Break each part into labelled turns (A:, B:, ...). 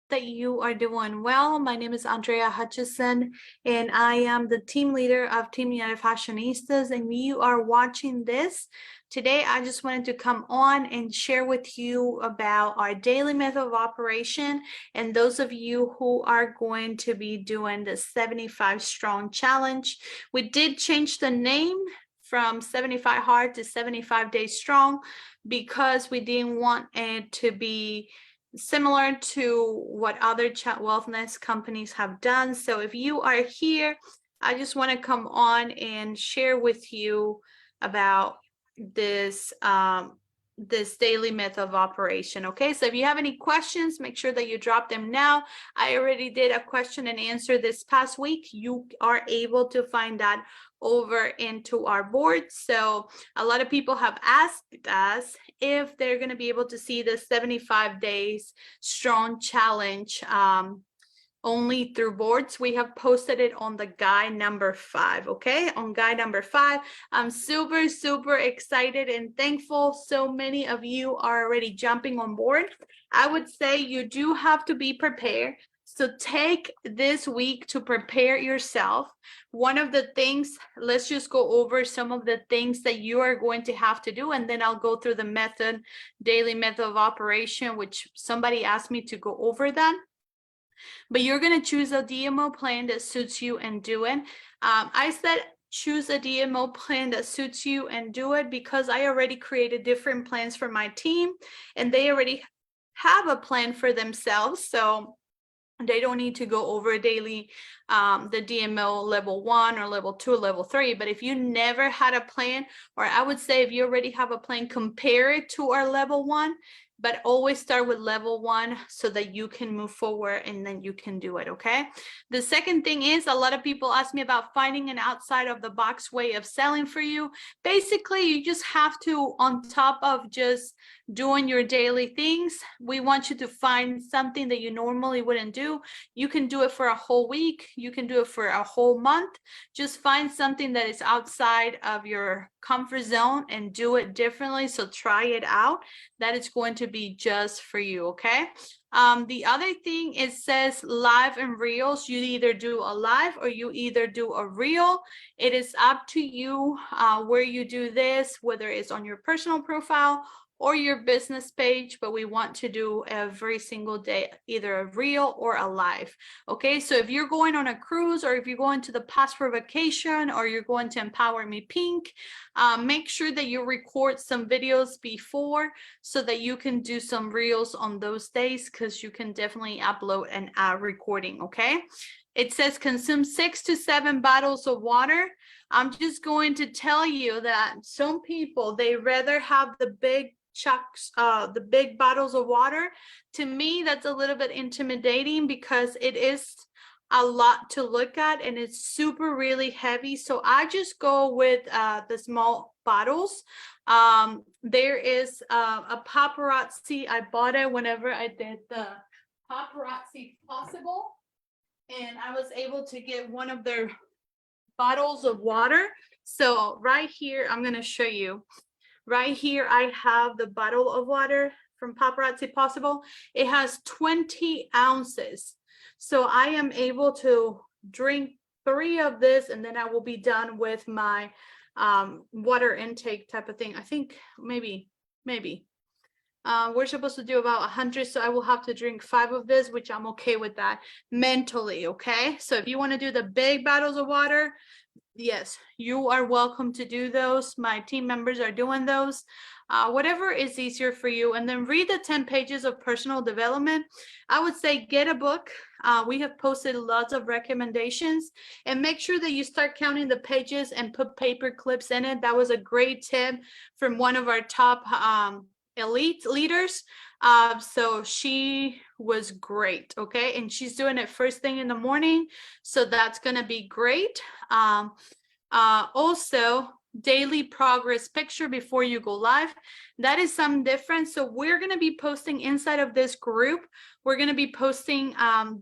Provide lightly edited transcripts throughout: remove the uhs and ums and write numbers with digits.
A: that you are doing well. My name is Andrea Hutcheson, and I am the team leader of Team United Fashionistas, and you are watching this. Today, I just wanted to come on and share with you about our daily method of operation, and those of you who are going to be doing the 75 Strong Challenge. We did change the name from 75 Hard to 75 Days Strong because we didn't want it to be similar to what other wellness companies have done. So if you are here, I just want to come on and share with you about this this daily method of operation. Okay, so if you have any questions, make sure that you drop them now. I already did a question and answer this past week. You are able to find that over into our board. So a lot of people have asked us if they're going to be able to see the 75 days strong challenge only through boards. We have posted it on the guide number 5. Okay, on guide number 5. I'm super excited and thankful so many of you are already jumping on board. I would say you do have to be prepared. So take this week to prepare yourself. One of the things, let's just go over some of the things that you are going to have to do, and then I'll go through the daily method of operation, which somebody asked me to go over that. But you're going to choose a DMO plan that suits you and do it. I said choose a DMO plan that suits you and do it because I already created different plans for my team, and they already have a plan for themselves. So they don't need to go over daily the DMO level 1 or level 2 or level 3. But if you never had a plan, or I would say if you already have a plan, compare it to our level 1, but always start with level 1 so that you can move forward and then you can do it. Okay. The second thing is, a lot of people ask me about finding an outside of the box way of selling for you. Basically, you just have to, on top of just doing your daily things, we want you to find something that you normally wouldn't do. You can do it for a whole week. You can do it for a whole month. Just find something that is outside of your comfort zone and do it differently. So try it out. That is going to be just for you. Okay. The other thing, it says live and reels. You either do a live or you either do a reel. It is up to you where you do this, whether it's on your personal profile or your business page, but we want to do every single day, either a reel or a live. Okay, so if you're going on a cruise, or if you're going to the Passport vacation, or you're going to Empower Me Pink, make sure that you record some videos before so that you can do some reels on those days, because you can definitely upload an recording. Okay, it says consume 6 to 7 bottles of water. I'm just going to tell you that some people, they rather have the big chucks, the big bottles of water. To me, that's a little bit intimidating because it is a lot to look at and it's super really heavy. So I just go with the small bottles. There is a Paparazzi. I bought it whenever I did the Paparazzi Possible, and I was able to get one of their bottles of water. So right here, I'm going to show you. Right here, I have the bottle of water from Paparazzi Possible. It has 20 ounces. So I am able to drink 3 of this, and then I will be done with my water intake type of thing. I think maybe. We're supposed to do about 100, so I will have to drink 5 of this, which I'm okay with that mentally, okay? So if you want to do the big bottles of water, yes, you are welcome to do those. My team members are doing those. Whatever is easier for you. And then read the 10 pages of personal development. I would say get a book. We have posted lots of recommendations, and make sure that you start counting the pages and put paper clips in it. That was a great tip from one of our top elite leaders. So she was great. Okay, and she's doing it first thing in the morning, so that's going to be great. Also, daily progress picture before you go live. That is some different. So we're going to be posting inside of this group. We're going to be posting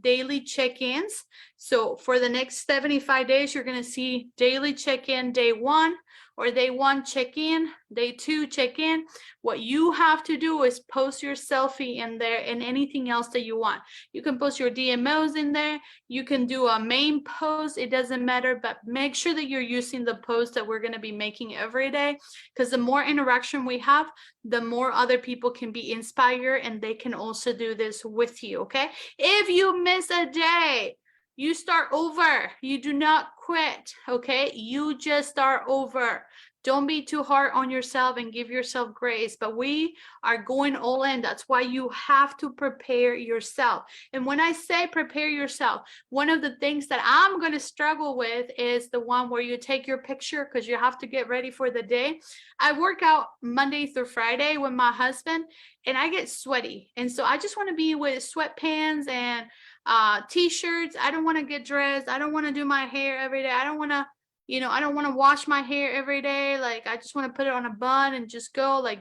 A: daily check-ins. So for the next 75 days, you're going to see daily check-in day 1. or day 1 check-in, day 2 check-in, what you have to do is post your selfie in there and anything else that you want. You can post your DMOs in there. You can do a main post. It doesn't matter, but make sure that you're using the post that we're going to be making every day, because the more interaction we have, the more other people can be inspired and they can also do this with you. Okay. If you miss a day, you start over. You do not quit. Okay. You just start over. Don't be too hard on yourself and give yourself grace, but we are going all in. That's why you have to prepare yourself. And when I say prepare yourself, one of the things that I'm going to struggle with is the one where you take your picture because you have to get ready for the day. I work out Monday through Friday with my husband and I get sweaty. And so I just want to be with sweatpants and t-shirts. I don't want to get dressed. I don't want to do my hair every day. I don't want to, I don't want to wash my hair every day. Like, I just want to put it on a bun and just go, like,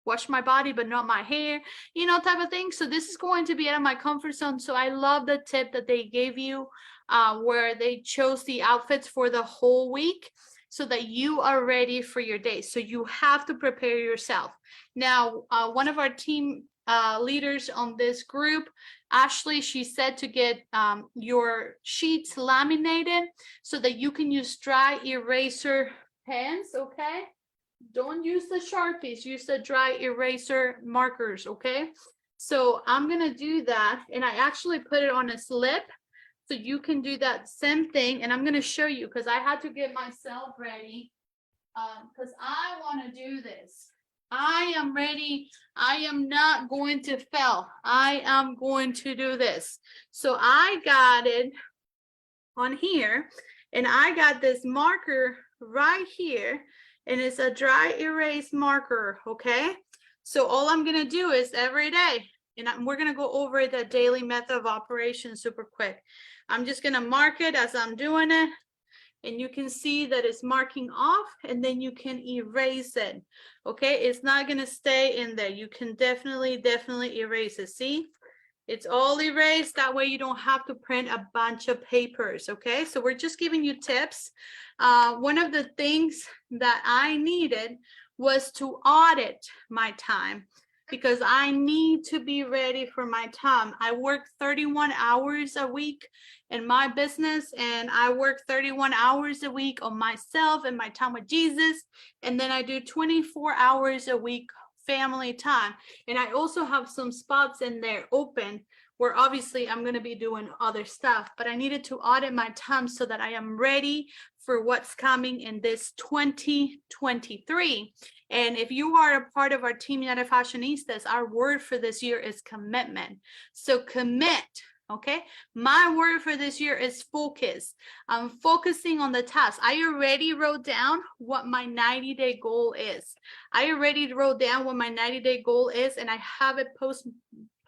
A: wash my body, but not my hair, type of thing. So this is going to be out of my comfort zone. So I love the tip that they gave you, where they chose the outfits for the whole week so that you are ready for your day. So you have to prepare yourself. Now, one of our team leaders on this group, Ashley, she said to get your sheets laminated so that you can use dry eraser pens. Okay, don't use the Sharpies, use the dry eraser markers. Okay, so I'm gonna do that, and I actually put it on a slip so you can do that same thing. And I'm gonna show you because I had to get myself ready because I want to do this. I am ready. I am not going to fail. I am going to do this. So I got it on here, and I got this marker right here, and it's a dry erase marker. Okay. So all I'm going to do is every day, and we're going to go over the daily method of operation super quick. I'm just going to mark it as I'm doing it. And you can see that it's marking off, and then you can erase it. Okay, it's not going to stay in there. You can definitely erase it. See, it's all erased. That way you don't have to print a bunch of papers. Okay, so we're just giving you tips. One of the things that I needed was to audit my time, because I need to be ready for my time. I work 31 hours a week in my business, and I work 31 hours a week on myself and my time with Jesus. And then I do 24 hours a week family time. And I also have some spots in there open where obviously I'm going to be doing other stuff, but I needed to audit my time so that I am ready for what's coming in this 2023. And if you are a part of our Team United Fashionistas, our word for this year is commitment. So commit. Okay, my word for this year is focus. I'm focusing on the task. I already wrote down what my 90-day goal is. I already wrote down what my 90-day goal is, and I have it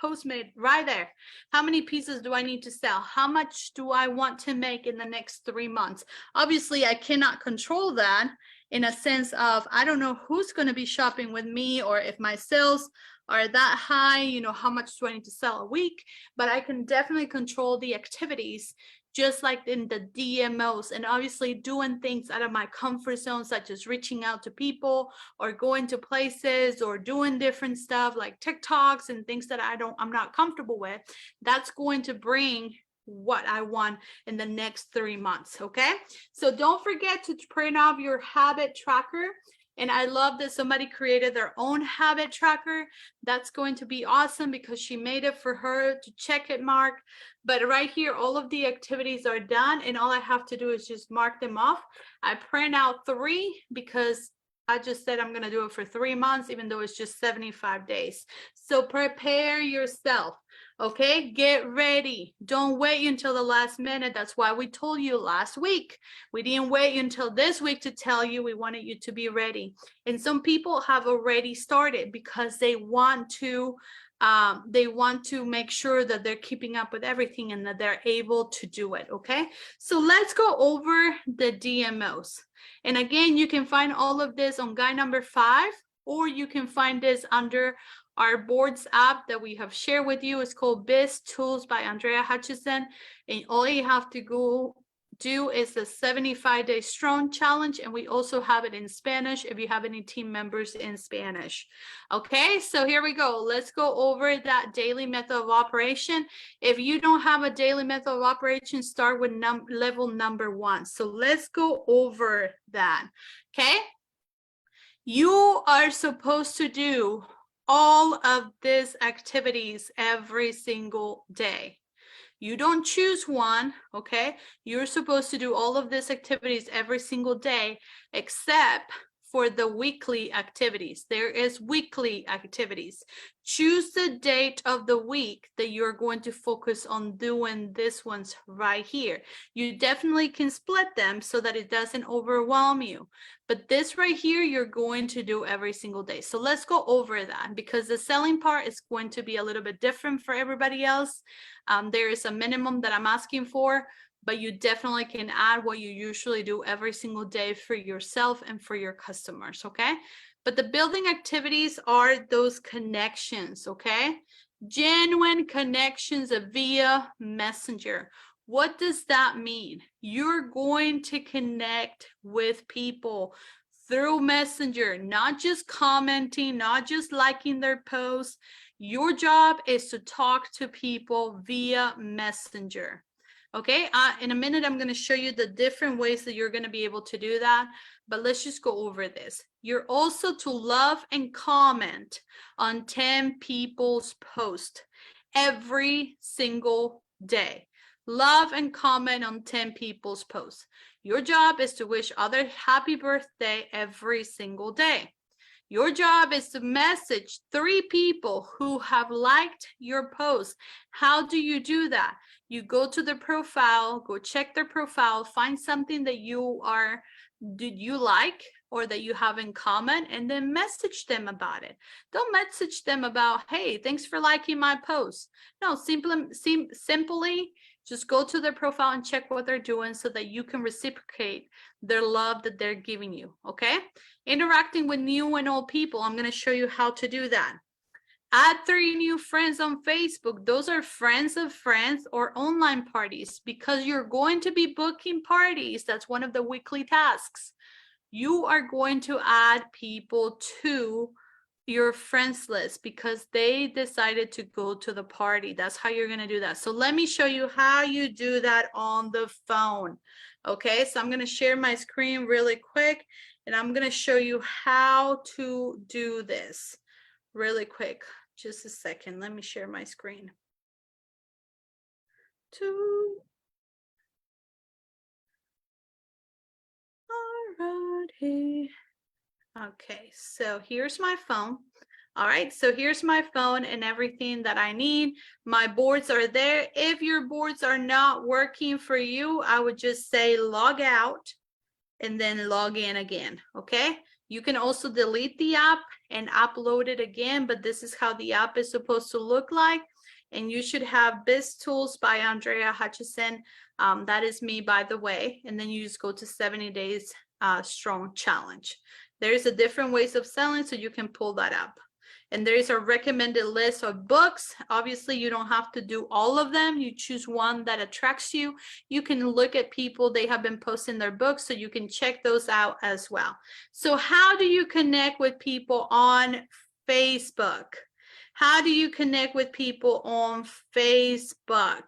A: postmate right there. How many pieces do I need to sell? How much do I want to make in the next 3 months? Obviously, I cannot control that in a sense of I don't know who's going to be shopping with me, or if my sales are that high, how much do I need to sell a week? But I can definitely control the activities, just like in the DMOs, and obviously doing things out of my comfort zone, such as reaching out to people or going to places or doing different stuff like TikToks and things that I'm not comfortable with. That's going to bring what I want in the next 3 months. Okay, so don't forget to print off your habit tracker. And I love that somebody created their own habit tracker. That's going to be awesome because she made it for her to check it, mark. But right here, all of the activities are done, and all I have to do is just mark them off. I print out 3 because I just said I'm going to do it for 3 months, even though it's just 75 days. So prepare yourself. Okay, get ready. Don't wait until the last minute. That's why we told you last week. We didn't wait until this week to tell you. We wanted you to be ready. And some people have already started because they want to make sure that they're keeping up with everything and that they're able to do it. Okay, so let's go over the DMOs. And again, you can find all of this on guide number 5, or you can find this under our boards app that we have shared with you. It's called Biz Tools by Andrea Hutcheson. And all you have to do is the 75-day strong challenge, and we also have it in Spanish if you have any team members in Spanish. Okay, so here we go. Let's go over that daily method of operation. If you don't have a daily method of operation, start with level number 1. So let's go over that. Okay, you are supposed to do all of these activities every single day. You don't choose one, okay? You're supposed to do all of these activities every single day, except for the weekly activities. There is weekly activities. Choose the date of the week that you're going to focus on doing this ones right here. You definitely can split them so that it doesn't overwhelm you. But this right here, you're going to do every single day. So let's go over that, because the selling part is going to be a little bit different for everybody else. There is a minimum that I'm asking for, but you definitely can add what you usually do every single day for yourself and for your customers, okay? But the building activities are those connections, okay? Genuine connections via Messenger. What does that mean? You're going to connect with people through Messenger, not just commenting, not just liking their posts. Your job is to talk to people via Messenger. Okay, in a minute, I'm going to show you the different ways that you're going to be able to do that. But let's just go over this. You're also to love and comment on 10 people's posts every single day. Love and comment on 10 people's posts. Your job is to wish others happy birthday every single day. Your job is to message 3 people who have liked your post. How do you do that? You go to their profile, go check their profile, find something that you like or that you have in common, and then message them about it. Don't message them about, hey, thanks for liking my post. No, simply just go to their profile and check what they're doing so that you can reciprocate their love that they're giving you, okay? Interacting with new and old people, I'm going to show you how to do that. Add 3 new friends on Facebook. Those are friends of friends or online parties, because you're going to be booking parties. That's one of the weekly tasks. You are going to add people to your friends list because they decided to go to the party. That's how you're going to do that. So let me show you how you do that on the phone. Okay, so I'm going to share my screen really quick, and I'm going to show you how to do this really quick. Just a second. Let me share my screen. Alrighty. Okay, so here's my phone. All right, so here's my phone and everything that I need. My boards are there. If your boards are not working for you, I would just say log out and then log in again, okay? You can also delete the app and upload it again, but this is how the app is supposed to look like. And you should have Biz Tools by Andrea Hutcheson. That is me, by the way. And then you just go to 70 days strong challenge. There's a different ways of selling, so you can pull that up. And there is a recommended list of books. Obviously, you don't have to do all of them. You choose one that attracts you. You can look at people, they have been posting their books, so you can check those out as well. So how do you connect with people on Facebook? How do you connect with people on Facebook?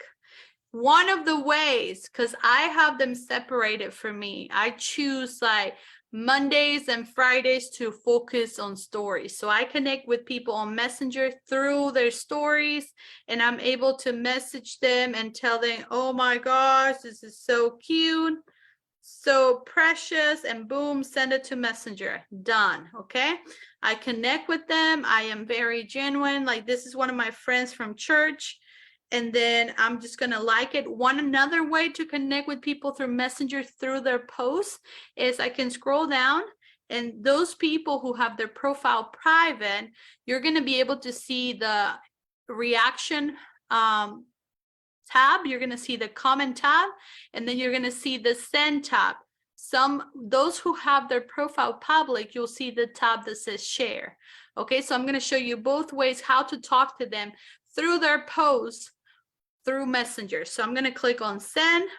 A: One of the ways, because I have them separated for me, I choose like Mondays and Fridays to focus on stories. So I connect with people on Messenger through their stories, and I'm able to message them and tell them, oh my gosh, this is so cute, so precious, and boom, send it to Messenger. Done. Okay, I connect with them. I am very genuine. Like, this is one of my friends from church. And then I'm just going to like it. One another way to connect with people through Messenger through their posts is I can scroll down, and those people who have their profile private, you're going to be able to see the reaction tab. You're going to see the comment tab, and then you're going to see the send tab. Those who have their profile public, you'll see the tab that says share. Okay, so I'm going to show you both ways how to talk to them through their posts through Messenger. So I'm going to click on send,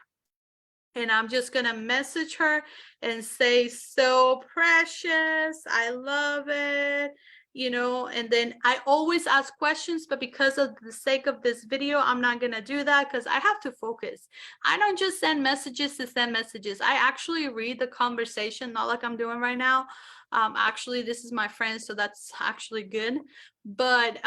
A: And I'm just gonna message her and say, so precious, I love it, you know. And then I always ask questions, but because of the sake of this video, I'm not gonna do that because I have to focus. I don't just send messages to send messages. I actually read the conversation, not like I'm doing right now. Actually, this is my friend, so that's actually good. But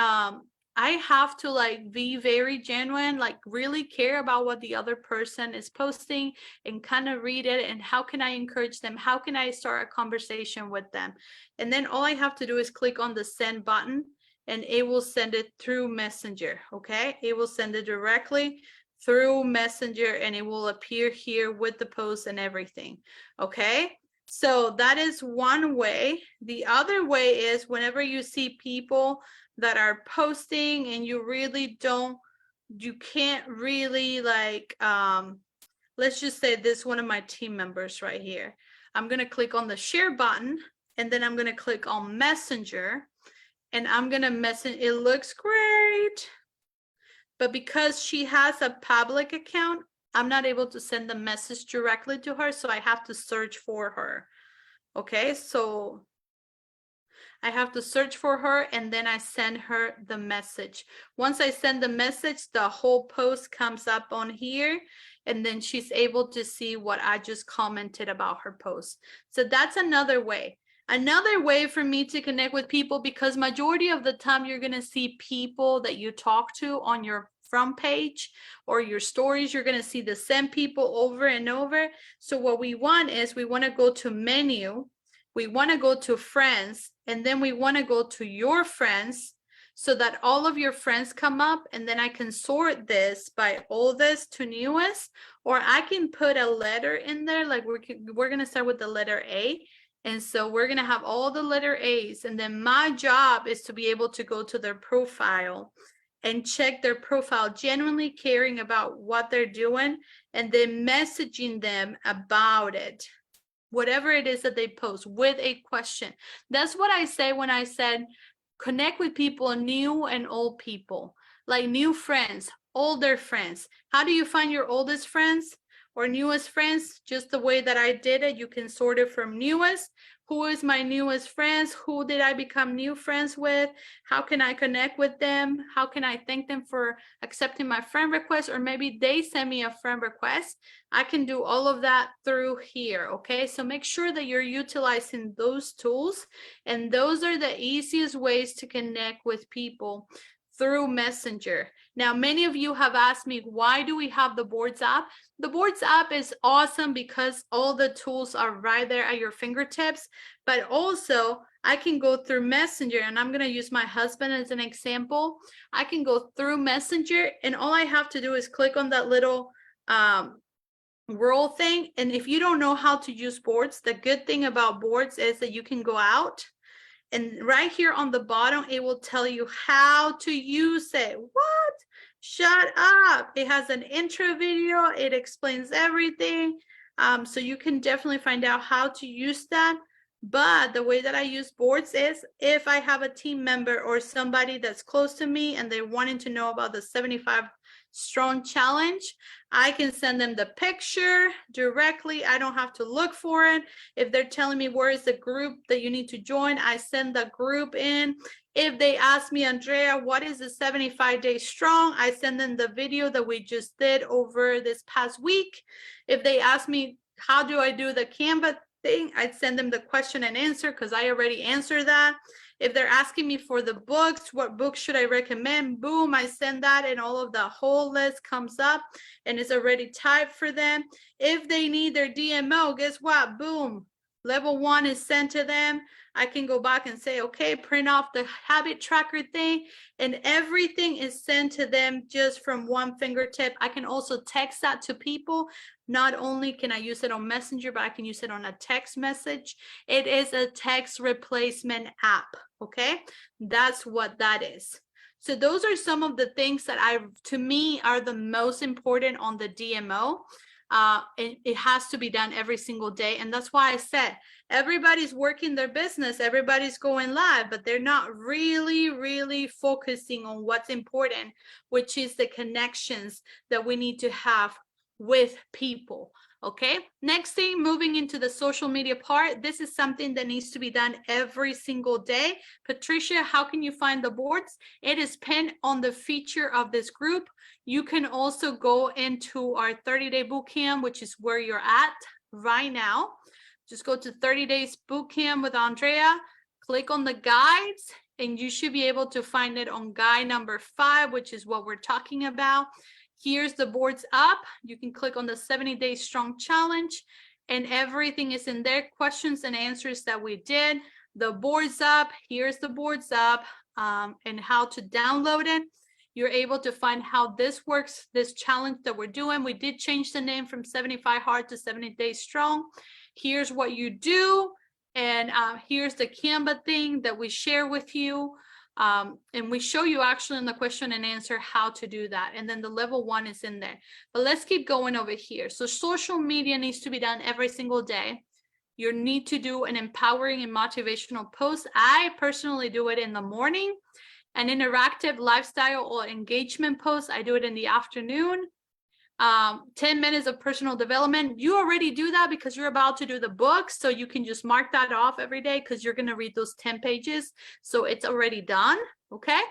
A: I have to like be very genuine, like really care about what the other person is posting and kind of read it. And how can I encourage them? How can I start a conversation with them? And then all I have to do is click on the send button and it will send it through Messenger. Okay. It will send it directly through Messenger and it will appear here with the post and everything. Okay. So that is one way. The other way is whenever you see people that are posting and you really don't, you can't really like, let's just say this one of my team members right here. I'm going to click on the share button and then I'm going to click on Messenger and I'm going to message. It looks great. But because she has a public account, I'm not able to send the message directly to her. So I have to search for her. Okay, so I have to search for her and then I send her the message. Once I send the message, the whole post comes up on here and then she's able to see what I just commented about her post. So that's another way. Another way for me to connect with people, because majority of the time you're going to see people that you talk to on your front page or your stories. You're going to see the same people over and over. So what we want is we want to go to menu. We want to go to friends, and then we want to go to your friends so that all of your friends come up, and then I can sort this by oldest to newest, or I can put a letter in there. Like we're going to start with the letter A. And so we're going to have all the letter A's. And then my job is to be able to go to their profile and check their profile, genuinely caring about what they're doing, and then messaging them about it. Whatever it is that they post with a question. That's what I say when I said connect with people, new and old people, like new friends, older friends. How do you find your oldest friends or newest friends? Just the way that I did it. You can sort it from newest. Who is my newest friends? Who did I become new friends with? How can I connect with them? How can I thank them for accepting my friend request? Or maybe they send me a friend request. I can do all of that through here. Okay, so make sure that you're utilizing those tools, and those are the easiest ways to connect with people through Messenger. Now, many of you have asked me, why do we have the Boards app? The Boards app is awesome because all the tools are right there at your fingertips, but also I can go through Messenger, and I'm going to use my husband as an example. I can go through Messenger, and all I have to do is click on that little world thing. And if you don't know how to use Boards, the good thing about Boards is that you can go out, and right here on the bottom, it will tell you how to use it. What? Shut up. It has an intro video. It explains everything. So you can definitely find out how to use that. But the way that I use Boards is if I have a team member or somebody that's close to me and they're wanting to know about the 75 strong challenge, I can send them the picture directly. I don't have to look for it. If they're telling me where is the group that you need to join, I send the group in. If they ask me, Andrea, what is the 75 days strong? I send them the video that we just did over this past week. If they ask me, how do I do the Canva thing? I'd send them the question and answer because I already answered that. If they're asking me for the books, what books should I recommend? Boom, I send that and all of the whole list comes up and it's already typed for them. If they need their DMO, guess what? Boom, level 1 is sent to them. I can go back and say, okay, print off the habit tracker thing, and everything is sent to them just from one fingertip. I can also text that to people. Not only can I use it on Messenger, but I can use it on a text message. It is a text replacement app, okay? That's what that is. So those are some of the things that to me, are the most important on the DMO. It has to be done every single day. And that's why I said, everybody's working their business, everybody's going live, but they're not really focusing on what's important, which is the connections that we need to have with people. Okay, next thing, moving into the social media part. This is something that needs to be done every single day. Patricia, how can you find the boards? It is pinned on the feature of this group. You can also go into our 30-day bootcamp, which is where you're at right now. Just go to 30 days bootcamp with Andrea, click on the guides, and you should be able to find it on guide number 5, which is what we're talking about. Here's the boards up. You can click on the 70-day strong challenge and everything is in there. Questions and answers that we did. The boards up. Here's the boards up and how to download it. You're able to find how this works, this challenge that we're doing. We did change the name from 75 hard to 70 days strong. Here's what you do. And here's the Canva thing that we share with you. And we show you actually in the question and answer how to do that. And then the level 1 is in there. But let's keep going over here. So social media needs to be done every single day. You need to do an empowering and motivational post. I personally do it in the morning. An interactive lifestyle or engagement post, I do it in the afternoon. 10 minutes of personal development. You already do that because you're about to do the book. So you can just mark that off every day because you're going to read those 10 pages. So it's already done. Okay.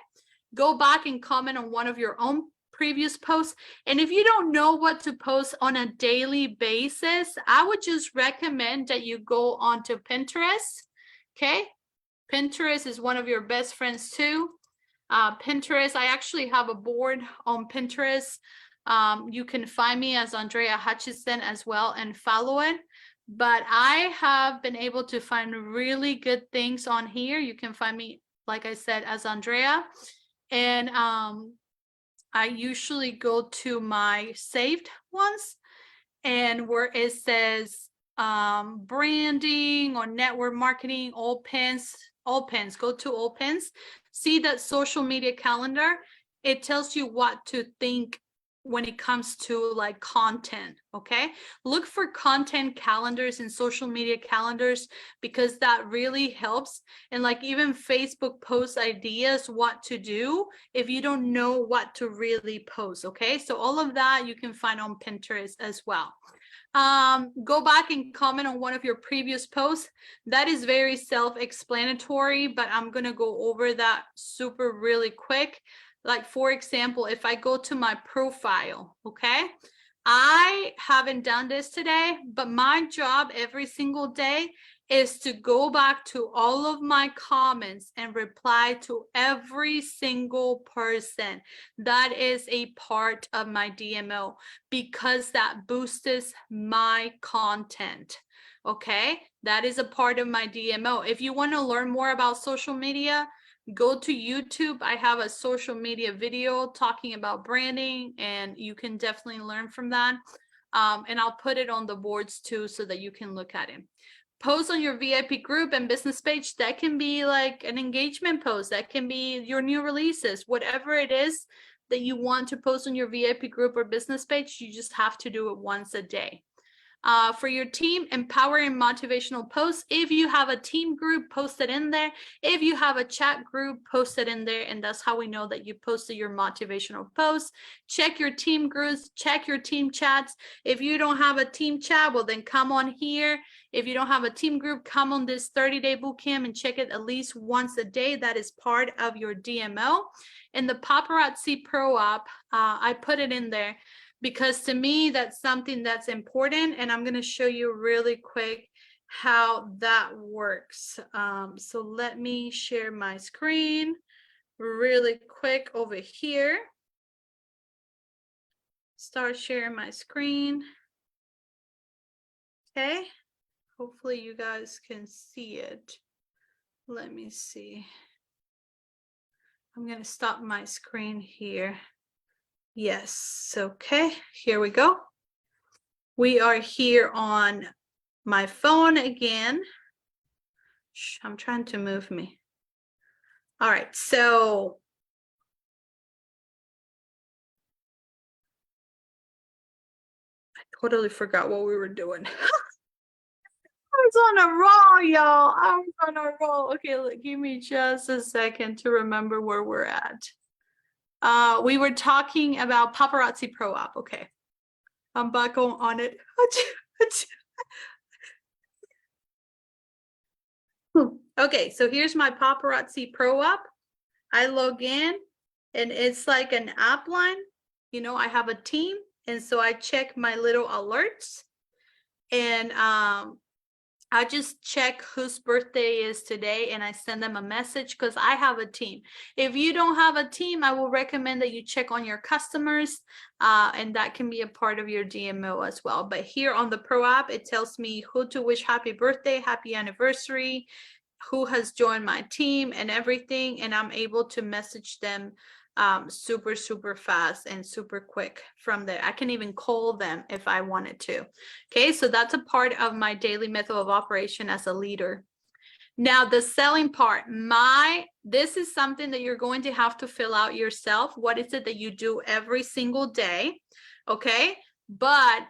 A: Go back and comment on one of your own previous posts. And if you don't know what to post on a daily basis, I would just recommend that you go onto Pinterest. Okay. Pinterest is one of your best friends too. Pinterest, I actually have a board on Pinterest. You can find me as Andrea Hutcheson as well and follow it. But I have been able to find really good things on here. You can find me, like I said, as Andrea. And I usually go to my saved ones and where it says branding or network marketing, all pins, go to all pins. See that social media calendar. It tells you what to think when it comes to like content. Okay, look for content calendars and social media calendars because that really helps. And like even Facebook posts ideas what to do if you don't know what to really post. Okay, so all of that you can find on Pinterest as well. Go back and comment on one of your previous posts. That is very self-explanatory, but I'm gonna go over that super really quick. Like for example, if I go to my profile, okay, I haven't done this today, but my job every single day is to go back to all of my comments and reply to every single person that is a part of my DMO because that boosts my content. Okay, that is a part of my DMO. If you want to learn more about social media, go to YouTube. I have a social media video talking about branding and you can definitely learn from that. And I'll put it on the boards too so that you can look at it. Post on your VIP group and business page. That can be like an engagement post. That can be your new releases, whatever it is that you want to post on your VIP group or business page. You just have to do it once a day. For your team, empowering motivational posts. If you have a team group, post it in there. If you have a chat group, post it in there. And that's how we know that you posted your motivational posts. Check your team groups, check your team chats. If you don't have a team chat, well, then come on here. If you don't have a team group, come on this 30-day bootcamp and check it at least once a day. That is part of your DMO. And the Paparazzi Pro app, I put it in there because to me, that's something that's important. And I'm going to show you really quick how that works. So let me share my screen really quick over here. Start sharing my screen. Okay. Hopefully you guys can see it. Let me see. I'm going to stop my screen here. Yes, okay, here we go. We are here on my phone again. Shh, I'm trying to move me. All right, so I totally forgot what we were doing. I was on a roll, y'all. I was on a roll. Okay, give me just a second to remember where we're at. We were talking about Paparazzi Pro app. Okay. I'm back on it. Okay, so here's my Paparazzi Pro app. I log in and it's like an app line. You know, I have a team, and so I check my little alerts, and I just check whose birthday is today and I send them a message because I have a team. If you don't have a team, I will recommend that you check on your customers, and that can be a part of your DMO as well. But here on the Pro app, it tells me who to wish happy birthday, happy anniversary, who has joined my team and everything, and I'm able to message them super fast and super quick from there. I can even call them if I wanted to. Okay, so that's a part of my daily method of operation as a leader. Now the selling part, this is something that you're going to have to fill out yourself. What is it that you do every single day? Okay, but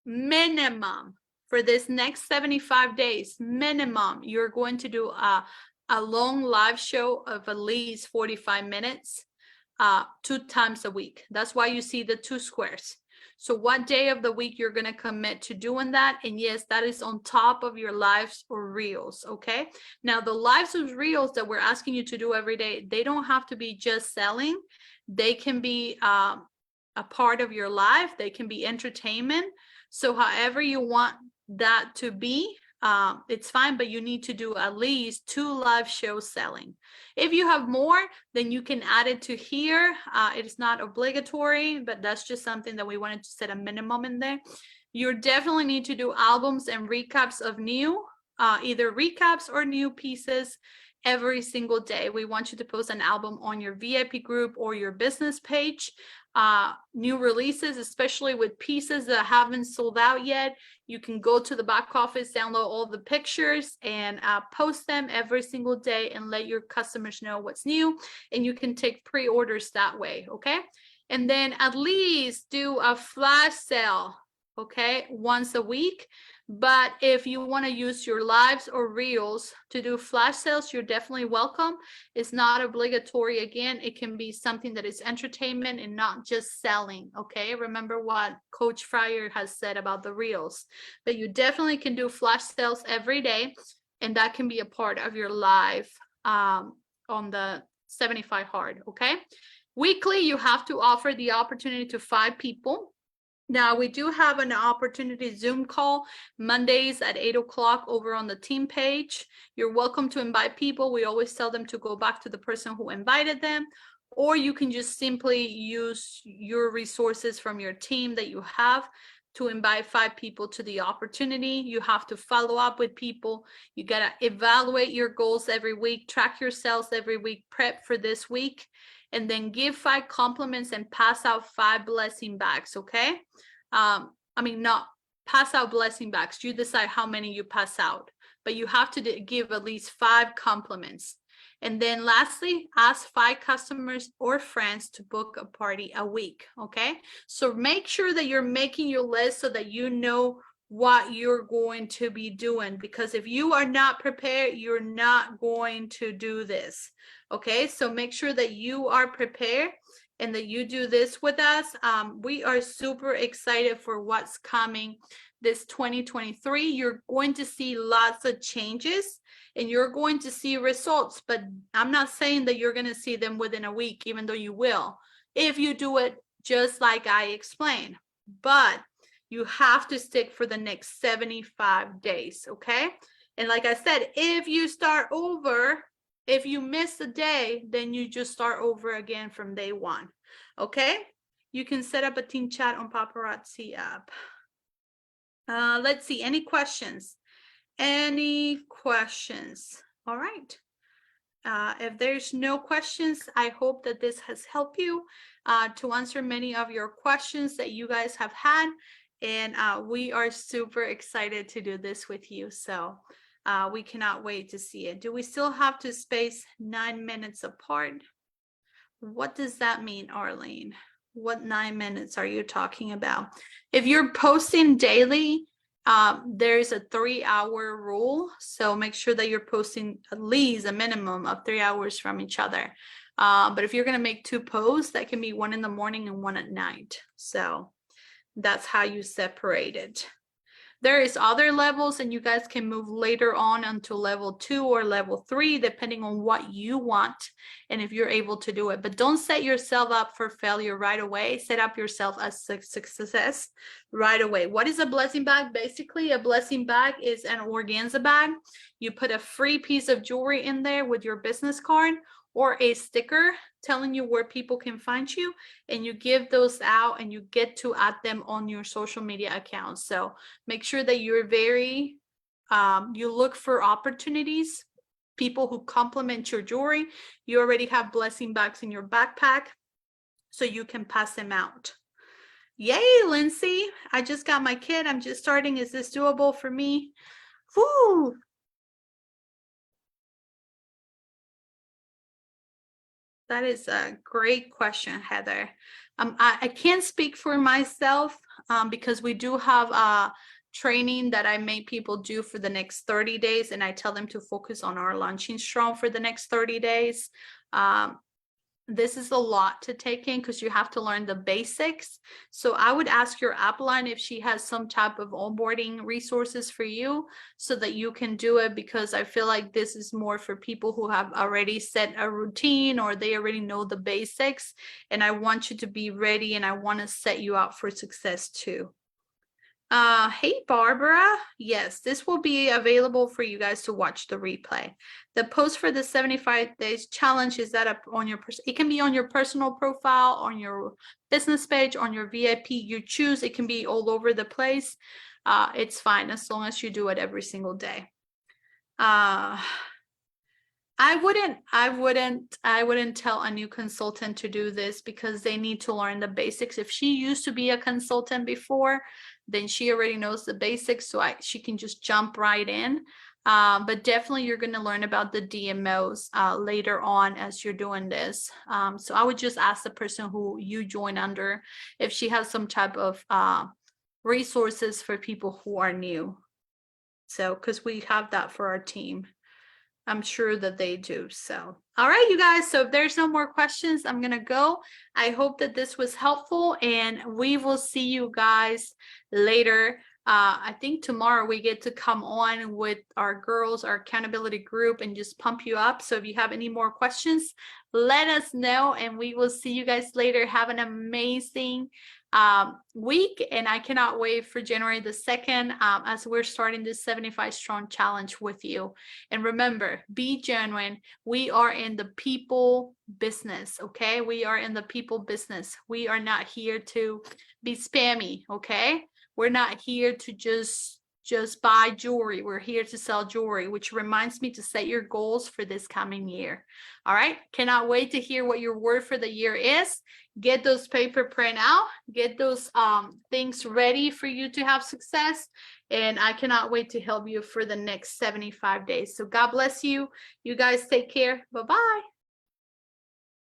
A: minimum for this next 75 days, minimum, you're going to do a long live show of at least 45 minutes, 2 times a week. That's why you see the 2 squares. So what day of the week you're going to commit to doing that? And yes, that is on top of your lives or reels. Okay. Now the lives or reels that we're asking you to do every day, they don't have to be just selling. They can be a part of your life. They can be entertainment. So however you want that to be, it's fine, but you need to do at least 2 live shows selling. If you have more, then you can add it to here. It's not obligatory, but that's just something that we wanted to set a minimum in there. You definitely need to do albums and recaps of new, either recaps or new pieces every single day. We want you to post an album on your VIP group or your business page. New releases, especially with pieces that haven't sold out yet, you can go to the back office, download all the pictures, and post them every single day and let your customers know what's new, and you can take pre-orders that way. Okay, and then at least do a flash sale, okay, once a week. But if you want to use your lives or reels to do flash sales, you're definitely welcome. It's not obligatory. Again, it can be something that is entertainment and not just selling. Okay, remember what Coach Fryer has said about the reels. But you definitely can do flash sales every day, and that can be a part of your live on the 75 hard. Okay, weekly you have to offer the opportunity to 5 people. Now we do have an opportunity Zoom call Mondays at 8 o'clock over on the team page. You're welcome to invite people. We always tell them to go back to the person who invited them, or you can just simply use your resources from your team that you have to invite 5 people to the opportunity. You have to follow up with people. You got to evaluate your goals every week, track your sales every week, prep for this week, and then give 5 compliments and pass out 5 blessing bags. Okay. Not pass out blessing bags. You decide how many you pass out, but you have to give at least 5 compliments. And then lastly, ask 5 customers or friends to book a party a week. Okay. So make sure that you're making your list so that you know what you're going to be doing, because if you are not prepared, you're not going to do this. Okay, so make sure that you are prepared and that you do this with us. We are super excited for what's coming this 2023. You're going to see lots of changes and you're going to see results, but I'm not saying that you're going to see them within a week, even though you will, if you do it just like I explained. But you have to stick for the next 75 days, okay? And like I said, if you start over, if you miss a day, then you just start over again from day 1, okay? You can set up a team chat on Paparazzi app. Let's see, any questions? Any questions? All right. If there's no questions, I hope that this has helped you to answer many of your questions that you guys have had. And we are super excited to do this with you. So we cannot wait to see it. Do we still have to space 9 minutes apart? What does that mean, Arlene? What 9 minutes are you talking about? If you're posting daily, there's a 3-hour rule. So make sure that you're posting at least a minimum of 3 hours from each other. But if you're going to make 2 posts, that can be 1 in the morning and 1 at night. So That's how you separate it. There is other levels, and you guys can move later on onto level 2 or level 3, depending on what you want and if you're able to do it. But don't set yourself up for failure right away. Set up yourself as success right away. What is a blessing bag? Basically, a blessing bag is an organza bag. You put a free piece of jewelry in there with your business card or a sticker telling you where people can find you, and you give those out and you get to add them on your social media accounts. So make sure that you're very, you look for opportunities, people who complement your jewelry. You already have blessing bags in your backpack, so you can pass them out. Yay, Lindsay. I just got my kit. I'm just starting. Is this doable for me? Whoo. That is a great question, Heather. I can't speak for myself because we do have a training that I make people do for the next 30 days, and I tell them to focus on our launching strong for the next 30 days. This is a lot to take in because you have to learn the basics. So I would ask your upline if she has some type of onboarding resources for you so that you can do it, because I feel like this is more for people who have already set a routine or they already know the basics. And I want you to be ready, and I want to set you up for success too. Hey Barbara, yes, this will be available for you guys to watch the replay. The post for the 75 days challenge is that up on your it can be on your personal profile, on your business page, on your VIP, you choose. It can be all over the place. It's fine as long as you do it every single day. I wouldn't tell a new consultant to do this because they need to learn the basics. If she used to be a consultant before, then she already knows the basics, so she can just jump right in. But definitely you're going to learn about the DMOs later on as you're doing this. So I would just ask the person who you join under if she has some type of resources for people who are new. So, because we have that for our team. I'm sure that they do. So, all right, you guys. So if there's no more questions, I'm going to go. I hope that this was helpful, and we will see you guys later. I think tomorrow we get to come on with our girls, our accountability group, and just pump you up. So if you have any more questions, let us know, and we will see you guys later. Have an amazing week, and I cannot wait for January the 2nd as we're starting this 75 strong challenge with you. And remember, be genuine. We are in the people business, okay? We are in the people business. We are not here to be spammy, okay? We're not here to just buy jewelry. We're here to sell jewelry, which reminds me to set your goals for this coming year. All right, cannot wait to hear what your word for the year is. Get those paper print out, get those things ready for you to have success, and I cannot wait to help you for the next 75 days. So God bless you. You guys take care. Bye-bye.